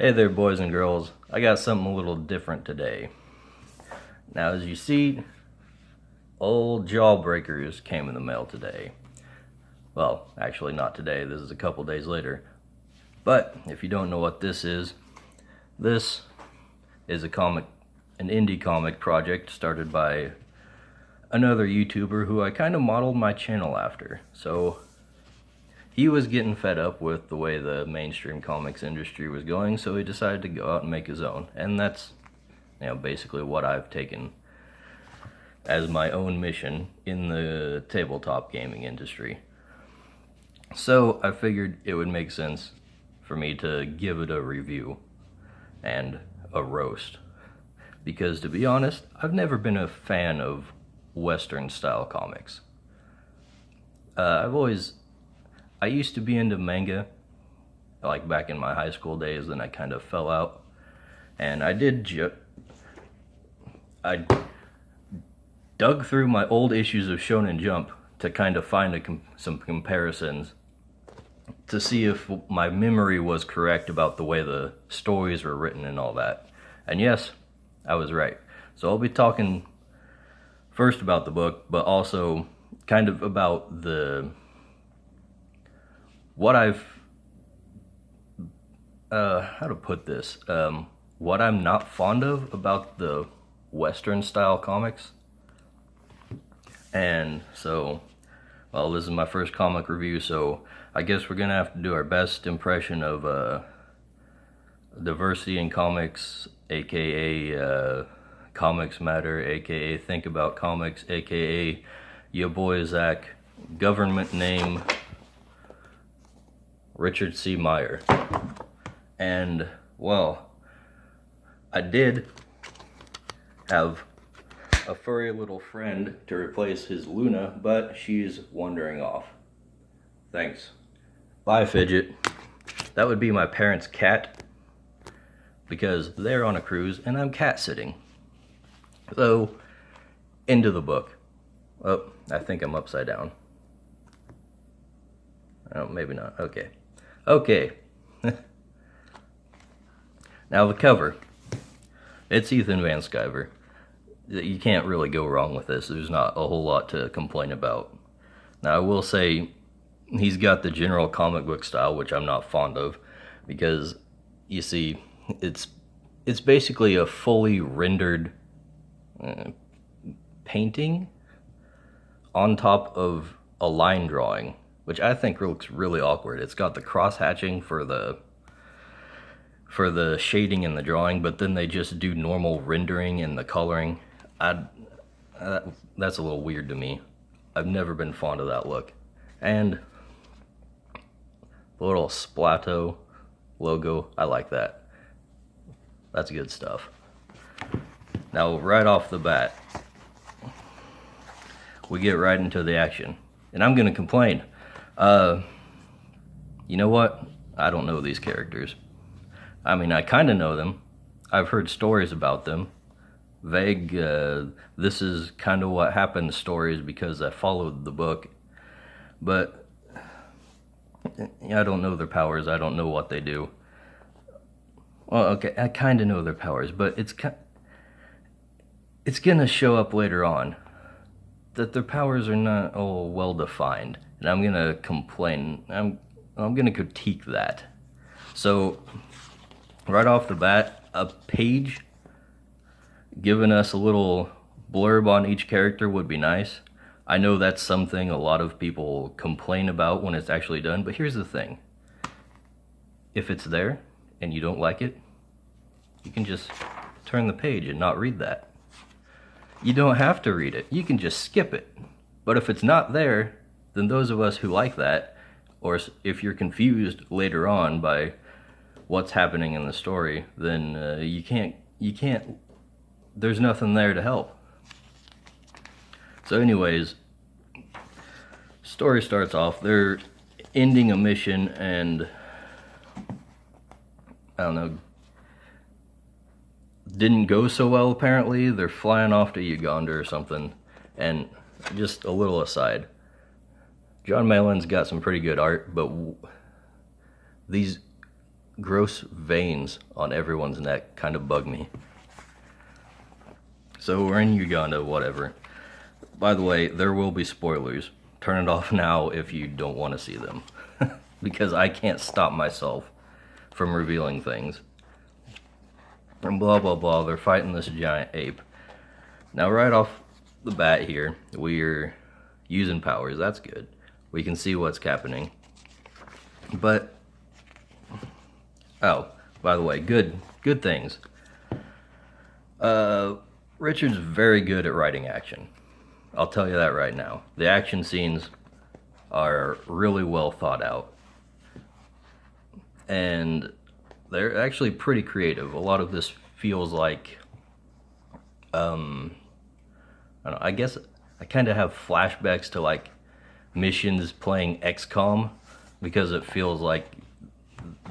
Hey there, boys and girls. I got something a little different today. Now, as you see, old Jawbreakers came in the mail today. Well, actually not today, this is a couple days later. But if you don't know what this is a comic, an indie comic project started by another YouTuber who I kind of modeled my channel after. So he was getting fed up with the way the mainstream comics industry was going, so he decided to go out and make his own. And that's, basically what I've taken as my own mission in the tabletop gaming industry. So I figured it would make sense for me to give it a review and a roast. Because to be honest, I've never been a fan of Western style comics. I used to be into manga, like back in my high school days, then I kind of fell out. And I dug through my old issues of Shonen Jump to kind of find some comparisons to see if my memory was correct about the way the stories were written and all that. And yes, I was right. So I'll be talking first about the book, but also kind of about what I've, how to put this, what I'm not fond of about the Western style comics. And so, well, this is my first comic review, so I guess we're gonna have to do our best impression of diversity in comics, aka Comics Matter, aka Think About Comics, aka your boy Zach, government name Richard C. Meyer. And, well, I did have a furry little friend to replace his Luna, but she's wandering off. Thanks. Bye, Fidget. That would be my parents' cat, because they're on a cruise and I'm cat sitting. So, into the book. Oh, I think I'm upside down. Oh, maybe not. Okay. Okay. Now the cover. It's Ethan Van Sciver. You can't really go wrong with this. There's not a whole lot to complain about. Now I will say he's got the general comic book style, which I'm not fond of, because you see, it's basically a fully rendered painting on top of a line drawing, which I think looks really awkward. It's got the cross-hatching for the shading in the drawing, but then they just do normal rendering and the coloring. That's a little weird to me. I've never been fond of that look. And the little Splato logo, I like that. That's good stuff. Now, right off the bat, we get right into the action. And I'm gonna complain. You know what? I don't know these characters. I mean, I kind of know them. I've heard stories about them. Vague, this is kind of what happened stories because I followed the book. But I don't know their powers. I don't know what they do. Well, okay, I kind of know their powers, but it's gonna show up later on that their powers are not all well defined, and I'm gonna complain. I'm gonna critique that. So, right off the bat, a page giving us a little blurb on each character would be nice. I know that's something a lot of people complain about when it's actually done, but here's the thing. If it's there and you don't like it, you can just turn the page and not read that. You don't have to read it. You can just skip it. But if it's not there, then those of us who like that, or if you're confused later on by what's happening in the story, then you can't, there's nothing there to help. So anyways, story starts off, they're ending a mission and, I don't know, didn't go so well apparently. They're flying off to Uganda or something. And just a little aside, John Malin's got some pretty good art, but these gross veins on everyone's neck kind of bug me. So we're in Uganda, whatever. By the way, there will be spoilers. Turn it off now if you don't want to see them. Because I can't stop myself from revealing things. And blah blah blah, they're fighting this giant ape. Now right off the bat here, we're using powers, that's good. We can see what's happening. But, oh, by the way, good things. Richard's very good at writing action. I'll tell you that right now. The action scenes are really well thought out. And they're actually pretty creative. A lot of this feels like, I don't know, I guess I kind of have flashbacks to like missions playing XCOM, because it feels like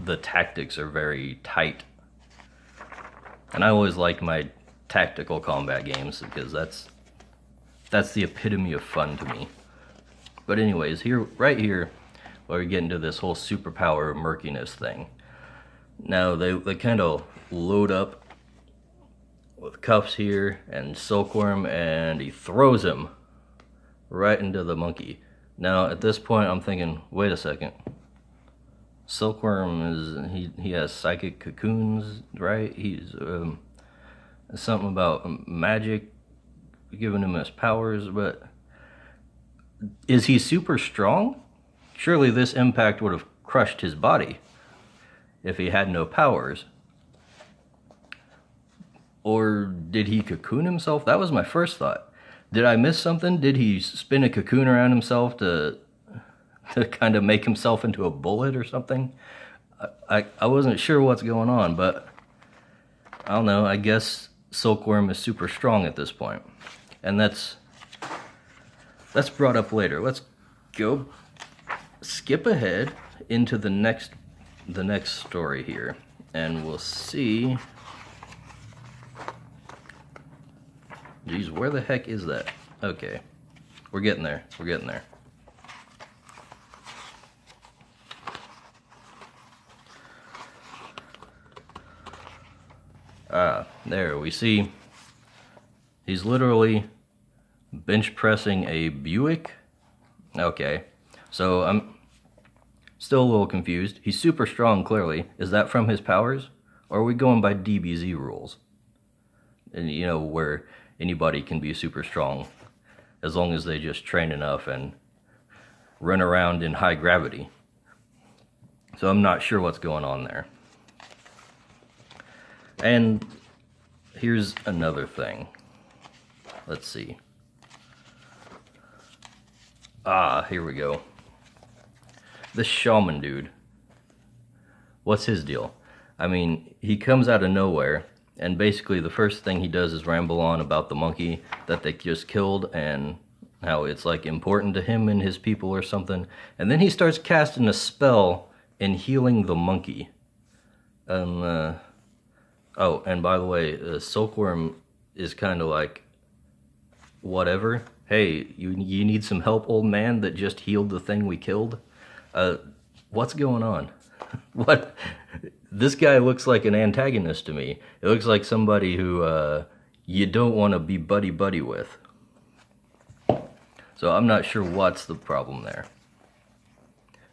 the tactics are very tight. And I always like my tactical combat games because that's the epitome of fun to me. But anyways, right here, where we get into this whole superpower murkiness thing. Now they kind of load up with cuffs here and Silkworm, and he throws him right into the monkey. Now at this point I'm thinking, wait a second. Silkworm he has psychic cocoons, right? He's something about magic giving him his powers, but is he super strong? Surely this impact would have crushed his body if he had no powers. Or did he cocoon himself? That was my first thought. Did I miss something? Did he spin a cocoon around himself to kind of make himself into a bullet or something? I wasn't sure what's going on, but I don't know. I guess Silkworm is super strong at this point. And that's brought up later. Let's go skip ahead into the next story here, and we'll see. Geez, where the heck is that? Okay, we're getting there. We're getting there. There we see. He's literally bench pressing a Buick. Okay, so I'm still a little confused. He's super strong, clearly. Is that from his powers? Or are we going by DBZ rules? And you know, where anybody can be super strong as long as they just train enough and run around in high gravity. So I'm not sure what's going on there. And here's another thing. Let's see. Here we go. This shaman dude. What's his deal? I mean, he comes out of nowhere, and basically the first thing he does is ramble on about the monkey that they just killed and how it's like important to him and his people or something. And then he starts casting a spell and healing the monkey. Oh, and by the way, Silkworm is kind of like, whatever. Hey, you need some help, old man, that just healed the thing we killed? What's going on? What? This guy looks like an antagonist to me. It looks like somebody who you don't want to be buddy-buddy with. So I'm not sure what's the problem there.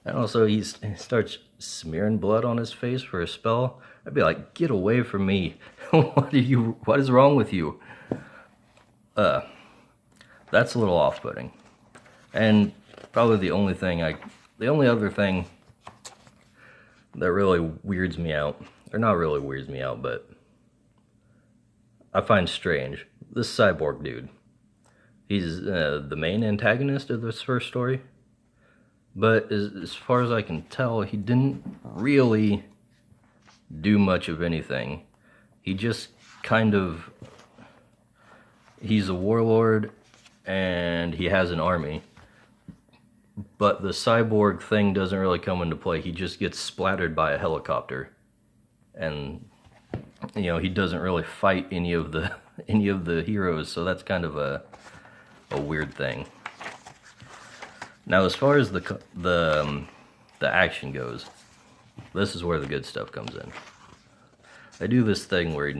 And also he starts smearing blood on his face for a spell. I'd be like, get away from me. What is wrong with you? That's a little off-putting. And probably the only other thing that really weirds me out, or not really weirds me out, but I find strange, this cyborg dude. He's the main antagonist of this first story, but as far as I can tell, he didn't really do much of anything. He just kind of, he's a warlord and he has an army, but the cyborg thing doesn't really come into play. He just gets splattered by a helicopter, and you know, he doesn't really fight any of the heroes, so that's kind of a weird thing. Now, as far as the action goes, This is where the good stuff comes in. They do this thing where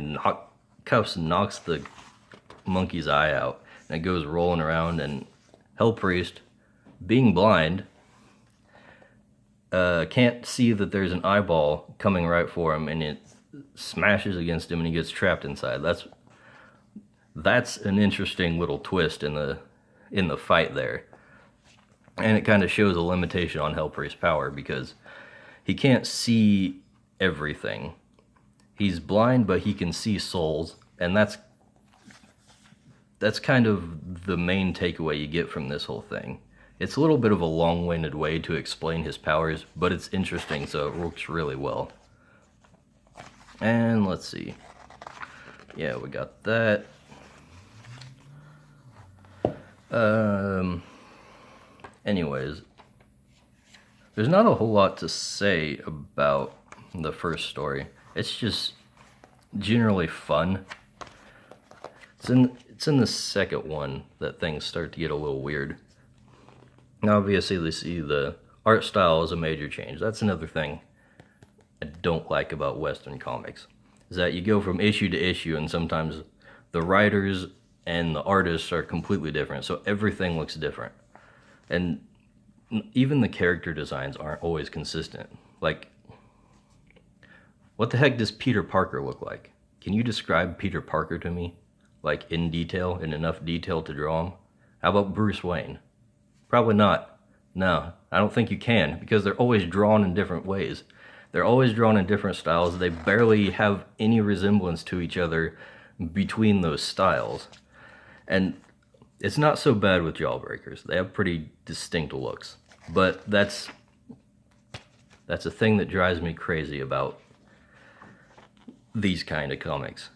Cuffs knocks the monkey's eye out, and it goes rolling around, and Hell Priest, being blind, can't see that there's an eyeball coming right for him, and it smashes against him, and he gets trapped inside. That's an interesting little twist in the fight there, and it kind of shows a limitation on Hell Priest's power because he can't see everything. He's blind, but he can see souls, and that's kind of the main takeaway you get from this whole thing. It's a little bit of a long-winded way to explain his powers, but it's interesting, so it works really well. And let's see. Yeah, we got that. Anyways, there's not a whole lot to say about the first story. It's just generally fun. It's in the second one that things start to get a little weird. Now, obviously, they see the art style is a major change. That's another thing I don't like about Western comics, is that you go from issue to issue, and sometimes the writers and the artists are completely different, so everything looks different. And even the character designs aren't always consistent. Like, what the heck does Peter Parker look like? Can you describe Peter Parker to me? Like, in detail, in enough detail to draw him? How about Bruce Wayne? Probably not. No, I don't think you can, because they're always drawn in different ways. They're always drawn in different styles. They barely have any resemblance to each other between those styles. And it's not so bad with Jawbreakers. They have pretty distinct looks. But that's a thing that drives me crazy about these kind of comics.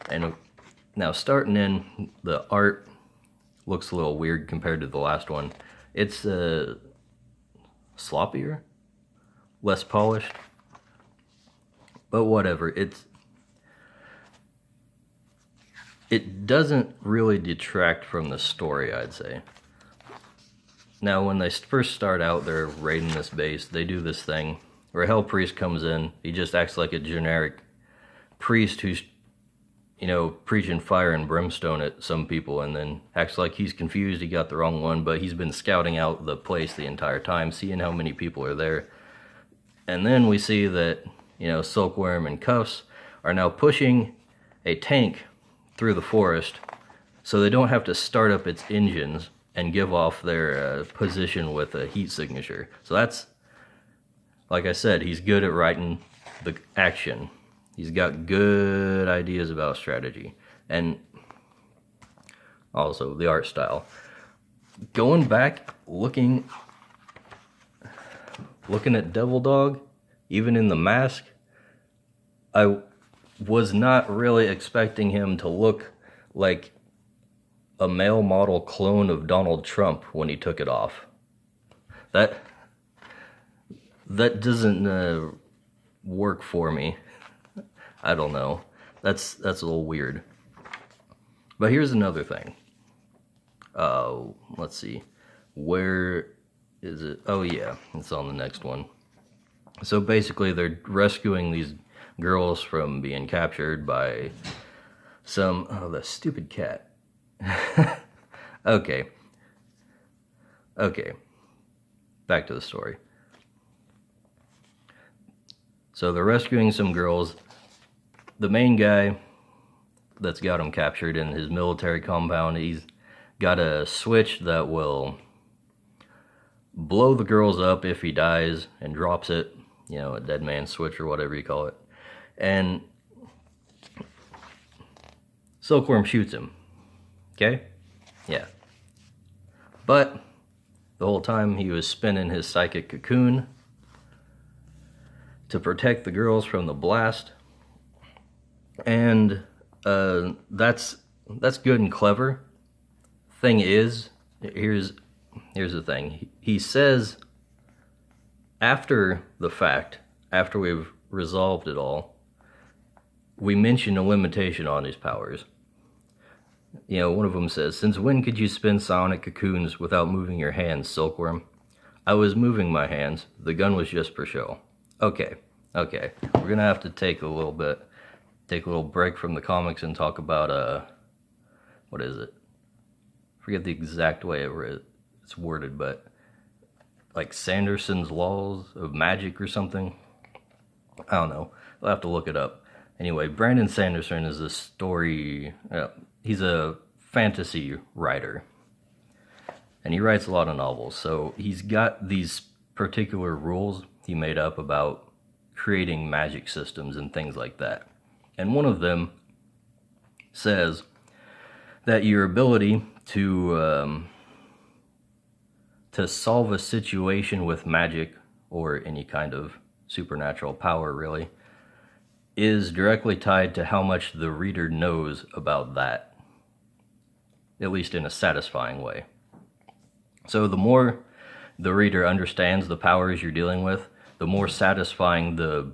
And now, starting in, the art looks a little weird compared to the last one. It's sloppier, less polished, but whatever. It doesn't really detract from the story, I'd say. Now, when they first start out, they're raiding this base. They do this thing where Hell Priest comes in. He just acts like a generic priest who's, preaching fire and brimstone at some people, and then acts like he's confused, he got the wrong one, but he's been scouting out the place the entire time, seeing how many people are there. And then we see that, Silkworm and Cuffs are now pushing a tank through the forest so they don't have to start up its engines and give off their position with a heat signature. So that's, like I said, he's good at writing the action. He's got good ideas about strategy, and also the art style. Going back, looking at Devil Dog, even in the mask, I was not really expecting him to look like a male model clone of Donald Trump when he took it off. That doesn't work for me. I don't know. That's a little weird. But here's another thing. Let's see. Where is it? Oh yeah, it's on the next one. So basically they're rescuing these girls from being captured by the stupid cat. Okay. Back to the story. So they're rescuing some girls. The main guy that's got him captured in his military compound, he's got a switch that will blow the girls up if he dies, and drops it, a dead man switch or whatever you call it. And Silkworm shoots him. Okay? Yeah. But the whole time he was spinning his psychic cocoon to protect the girls from the blast. And that's good and clever. Thing is, here's the thing. He says, after the fact, after we've resolved it all, we mention a limitation on his powers. One of them says, "Since when could you spin sonic cocoons without moving your hands, Silkworm?" "I was moving my hands. The gun was just for show." Okay, we're gonna have to take a little break from the comics and talk about what is it? Forget the exact way it's worded, but like Sanderson's laws of magic or something. I don't know. I'll have to look it up. Anyway, Brandon Sanderson is a story. He's a fantasy writer, and he writes a lot of novels. So he's got these particular rules he made up about creating magic systems and things like that. And one of them says that your ability to solve a situation with magic or any kind of supernatural power, really, is directly tied to how much the reader knows about that, at least in a satisfying way. So the more the reader understands the powers you're dealing with, the more satisfying the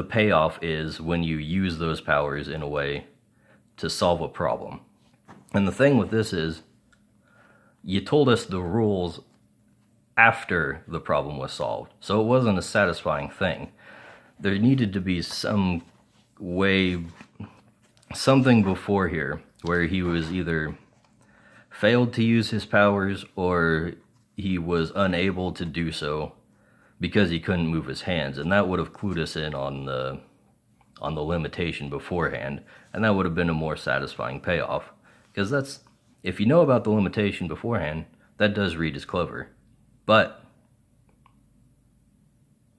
payoff is when you use those powers in a way to solve a problem. And the thing with this is, you told us the rules after the problem was solved, so it wasn't a satisfying thing. There needed to be some way, something before here, where he was either failed to use his powers or he was unable to do so because he couldn't move his hands, and that would have clued us in on the limitation beforehand, and that would have been a more satisfying payoff. Because that's, if you know about the limitation beforehand, that does read as clever. But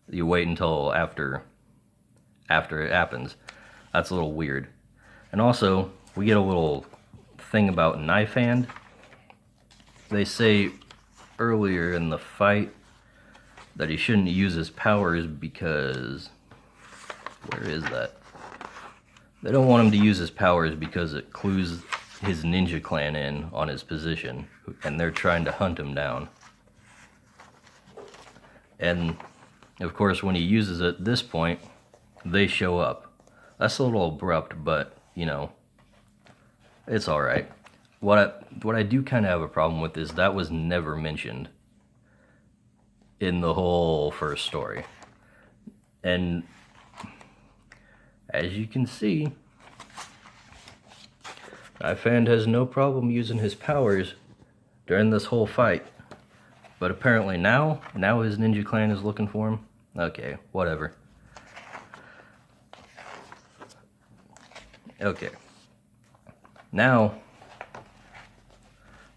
you wait until after it happens. That's a little weird. And also, we get a little thing about knife hand. They say earlier in the fight that he shouldn't use his powers because, where is that? They don't want him to use his powers because it clues his ninja clan in on his position, and they're trying to hunt him down. And of course, when he uses it at this point, they show up. That's a little abrupt, but you know, it's all right. What I do kind of have a problem with is that was never mentioned in the whole first story. And as you can see, Ifand has no problem using his powers during this whole fight. But apparently now his ninja clan is looking for him. Okay, whatever. Okay. Now,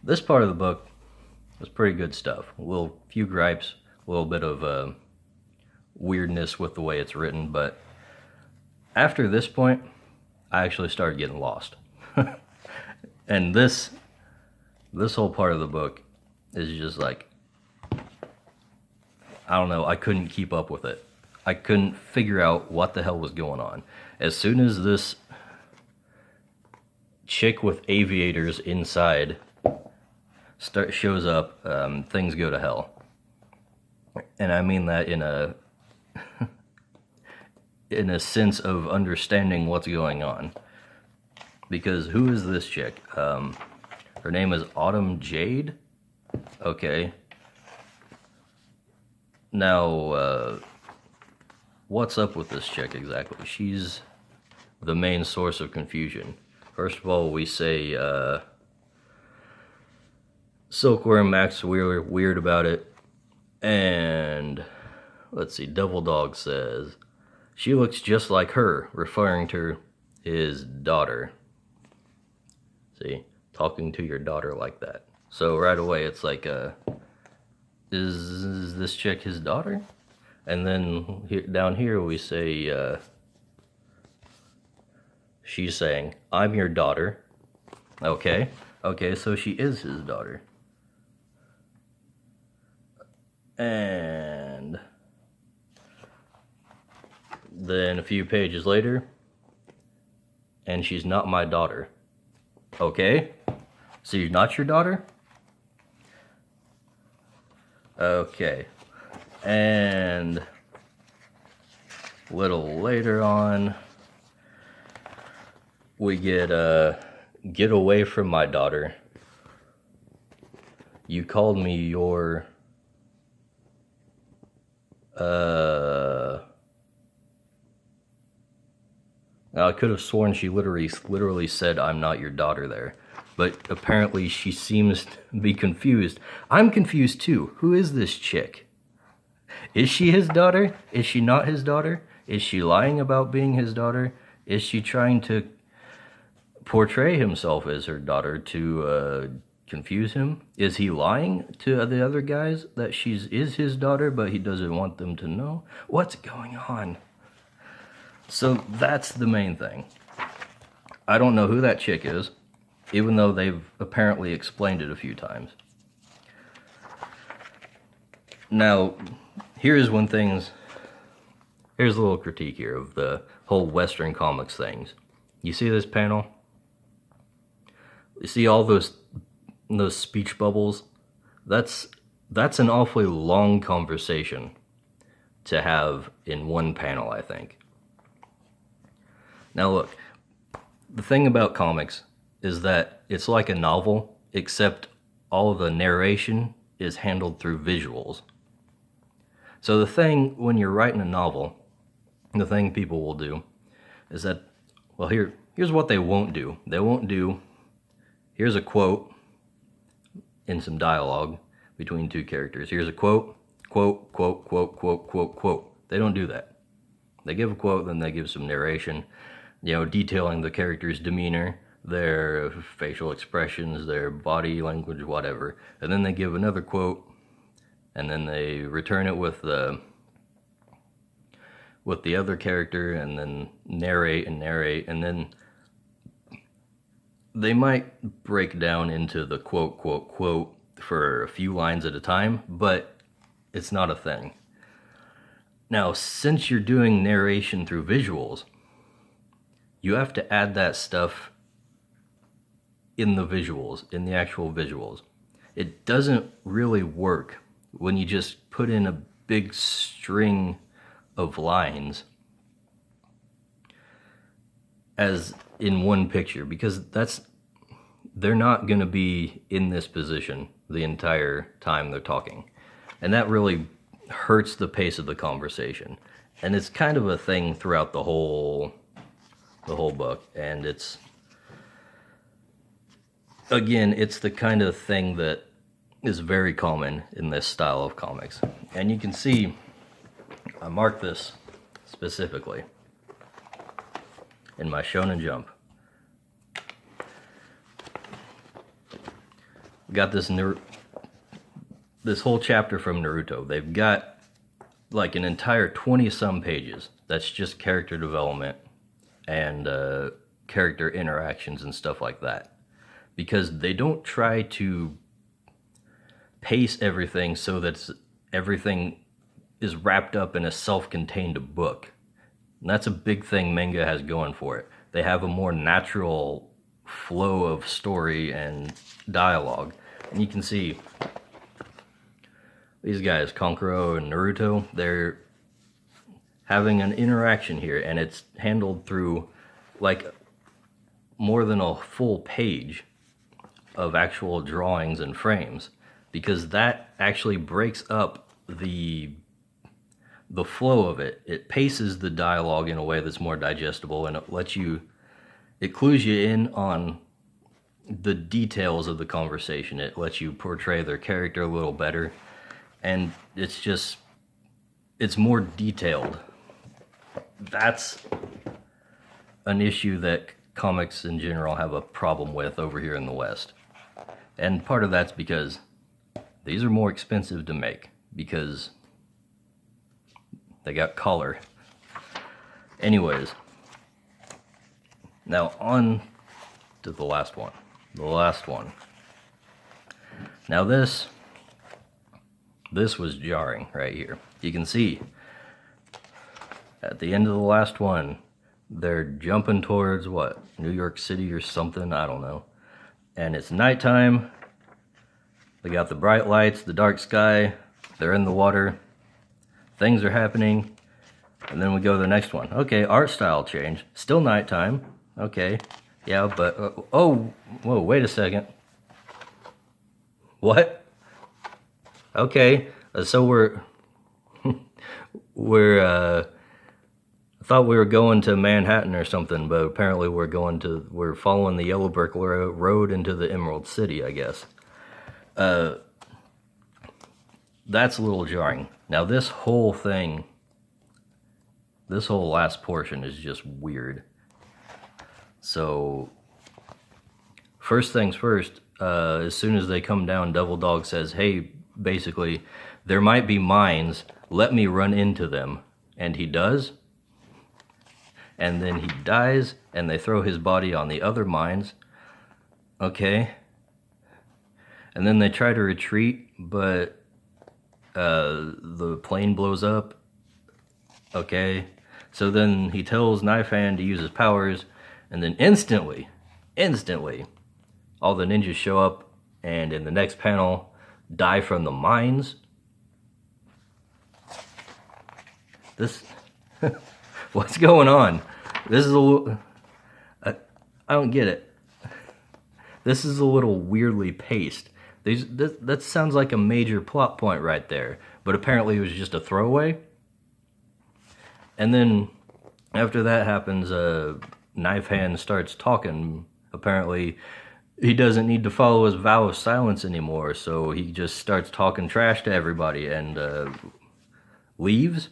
this part of the book was pretty good stuff. A few gripes, a little bit of weirdness with the way it's written, but after this point, I actually started getting lost. And this whole part of the book is just like, I don't know, I couldn't keep up with it. I couldn't figure out what the hell was going on. As soon as this chick with aviators inside shows up, things go to hell. And I mean that in a in a sense of understanding what's going on. Because who is this chick? Her name is Autumn Jade? Okay. Now, what's up with this chick exactly? She's the main source of confusion. First of all, we say Silkworm acts weird about it. And let's see, Devil Dog says she looks just like her, referring to his daughter. See, talking to your daughter like that. So right away it's like, is this chick his daughter? And then down here we say, she's saying, I'm your daughter. Okay, so she is his daughter. And then a few pages later, and she's not my daughter. Okay, so you're not your daughter? Okay, and a little later on, we get away from my daughter. You called me your I could have sworn she literally said, "I'm not your daughter" there. But apparently she seems to be confused. I'm confused too. Who is this chick? Is she his daughter? Is she not his daughter? Is she lying about being his daughter? Is she trying to portray himself as her daughter to confuse him? Is he lying to the other guys that is his daughter, but he doesn't want them to know? What's going on? So that's the main thing. I don't know who that chick is, even though they've apparently explained it a few times. Now, here's a little critique here of the whole Western comics things. You see this panel? You see all those speech bubbles? That's an awfully long conversation to have in one panel, I think. Now look, the thing about comics is that it's like a novel, except all of the narration is handled through visuals. So the thing, when you're writing a novel, the thing people will do is that, well, here's what they won't do. They won't do, here's a quote in some dialogue between two characters. Here's a quote, quote, quote, quote, quote, quote, quote. They don't do that. They give a quote, then they give some narration, detailing the character's demeanor, their facial expressions, their body language, whatever. And then they give another quote, and then they return it with the other character, and then narrate, and then they might break down into the quote, quote, quote for a few lines at a time, but it's not a thing. Now, since you're doing narration through visuals, you have to add that stuff in the visuals, in the actual visuals. It doesn't really work when you just put in a big string of lines as in one picture, because they're not going to be in this position the entire time they're talking. And that really hurts the pace of the conversation. And it's kind of a thing throughout the whole book, and it's the kind of thing that is very common in this style of comics. And you can see, I marked this specifically in my Shonen Jump. We got this whole chapter from Naruto. They've got like an entire 20-some pages that's just character development and character interactions and stuff like that, because they don't try to pace everything so that everything is wrapped up in a self-contained book. And that's a big thing manga has going for it. They have a more natural flow of story and dialogue. And you can see these guys, Kankuro and Naruto, they're having an interaction here, and it's handled through like more than a full page of actual drawings and frames, because that actually breaks up the flow of it. It paces the dialogue in a way that's more digestible, and it clues you in on the details of the conversation. It lets you portray their character a little better, and it's more detailed. That's an issue that comics in general have a problem with over here in the West. And part of that's because these are more expensive to make, because they got color. Anyways, now on to the last one. Now this was jarring right here. You can see at the end of the last one, they're jumping towards what? New York City or something, I don't know. And it's nighttime. They got the bright lights, the dark sky, they're in the water, things are happening, and then we go to the next one. Okay, art style change, still nighttime, okay, yeah, but, whoa, wait a second. What? Okay, so I thought we were going to Manhattan or something, but apparently we're following the yellow brick road into the Emerald City, I guess. That's a little jarring. Now this whole last portion is just weird. So, first things first, as soon as they come down, Devil Dog says, hey, basically, there might be mines, let me run into them. And he does. And then he dies, and they throw his body on the other mines. Okay. And then they try to retreat, but the plane blows up. Okay. So then he tells Knife Hand to use his powers, and then instantly, all the ninjas show up, and in the next panel, die from the mines. This, what's going on? This is I don't get it. This is a little weirdly paced. That sounds like a major plot point right there, but apparently it was just a throwaway. And then after that happens, Knife Hand starts talking. Apparently he doesn't need to follow his vow of silence anymore, so he just starts talking trash to everybody and leaves.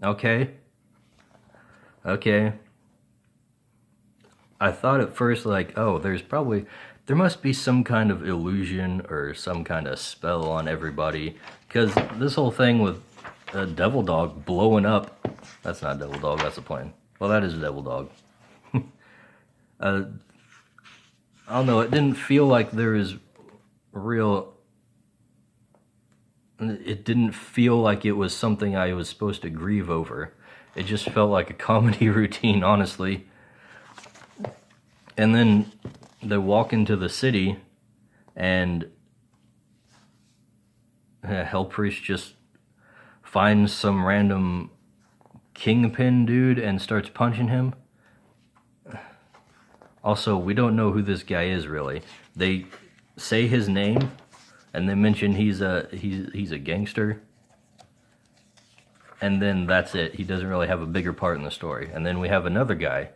Okay. I thought at first, like, oh, there must be some kind of illusion or some kind of spell on everybody, because this whole thing with Devil Dog blowing up, that's not Devil Dog, that's a plane. Well, that is Devil Dog. I don't know, it didn't feel like there is it didn't feel like it was something I was supposed to grieve over. It just felt like a comedy routine, honestly. And then they walk into the city, and Hell Priest just finds some random kingpin dude and starts punching him. Also, we don't know who this guy is, really. They say his name, and they mention he's a gangster. And then that's it. He doesn't really have a bigger part in the story. And then we have another guy.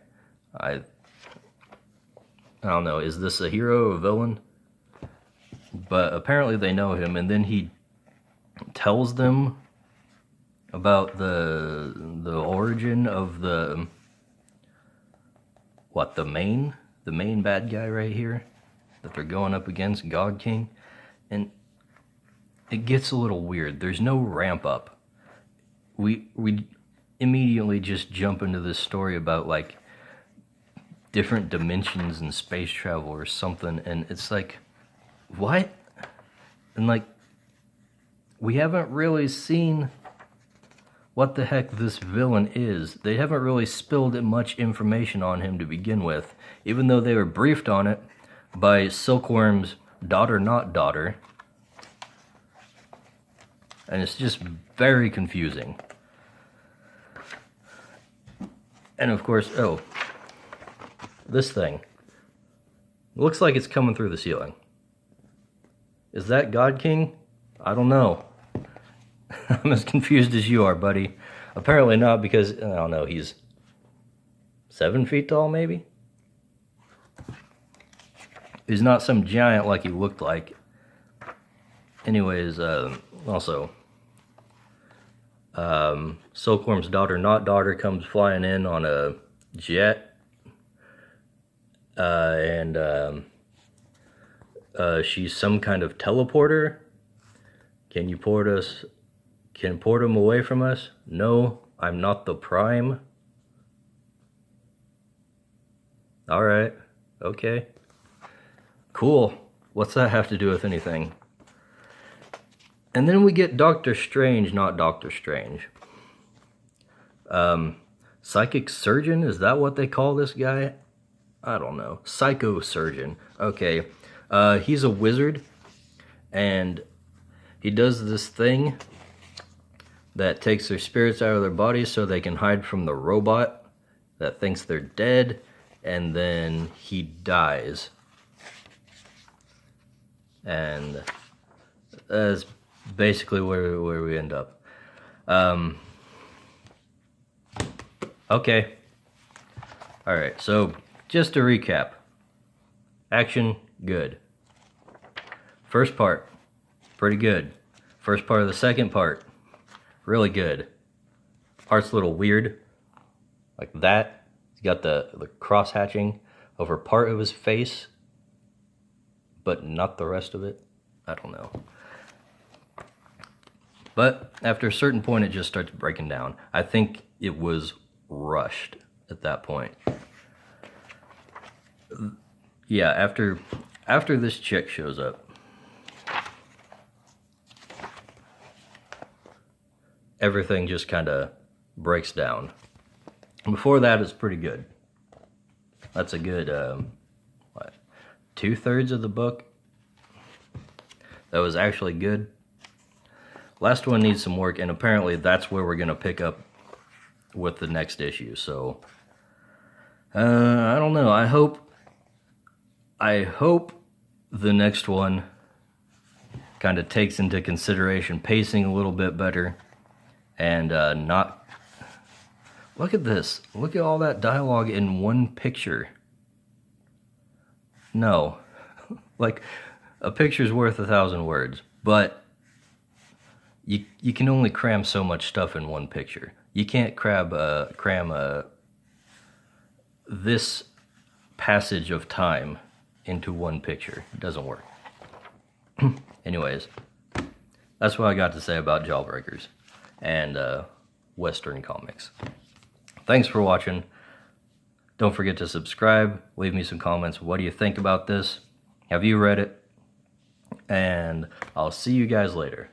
I don't know, is this a hero or a villain? But apparently they know him, and then he tells them about the origin of the main bad guy right here that they're going up against, God King. And it gets a little weird. There's no ramp up. We immediately just jump into this story about like different dimensions and space travel or something, and it's like, what? And like, we haven't really seen what the heck this villain is. They haven't really spilled much information on him to begin with, even though they were briefed on it by Silkworm's daughter, not daughter. And it's just very confusing. And of course, this thing. Looks like it's coming through the ceiling. Is that God King? I don't know. I'm as confused as you are, buddy. Apparently not, because, I don't know, he's 7 feet tall, maybe? He's not some giant like he looked like. Anyways, also, Silkworm's daughter, not daughter, comes flying in on a jet. She's some kind of teleporter. Can port him away from us? No, I'm not the Prime. Alright, okay. Cool. What's that have to do with anything? And then we get Doctor Strange, not Doctor Strange. Psychic Surgeon, is that what they call this guy? I don't know. Psycho Surgeon. Okay. He's a wizard, and he does this thing that takes their spirits out of their bodies so they can hide from the robot that thinks they're dead, and then he dies. And that's basically where we end up. Okay. Alright, so just to recap. Action, good. First part, pretty good. First part of the second part, really good. Art's a little weird, like that. He's got the cross hatching over part of his face, but not the rest of it. I don't know. But after a certain point, it just starts breaking down. I think it was rushed at that point. Yeah, after this chick shows up, everything just kind of breaks down. Before that, it's pretty good. That's a good, what, 2/3 of the book? That was actually good. Last one needs some work, and apparently that's where we're going to pick up with the next issue. So, I don't know. I hope the next one kind of takes into consideration pacing a little bit better and not... Look at this. Look at all that dialogue in one picture. No. Like, a picture's worth 1,000 words, but you can only cram so much stuff in one picture. You can't cram this passage of time into one picture. It doesn't work. Anyways, that's what I got to say about Jawbreakers and Western comics. Thanks for watching. Don't forget to subscribe. Leave me some comments. What do you think about this? Have you read it? And I'll see you guys later.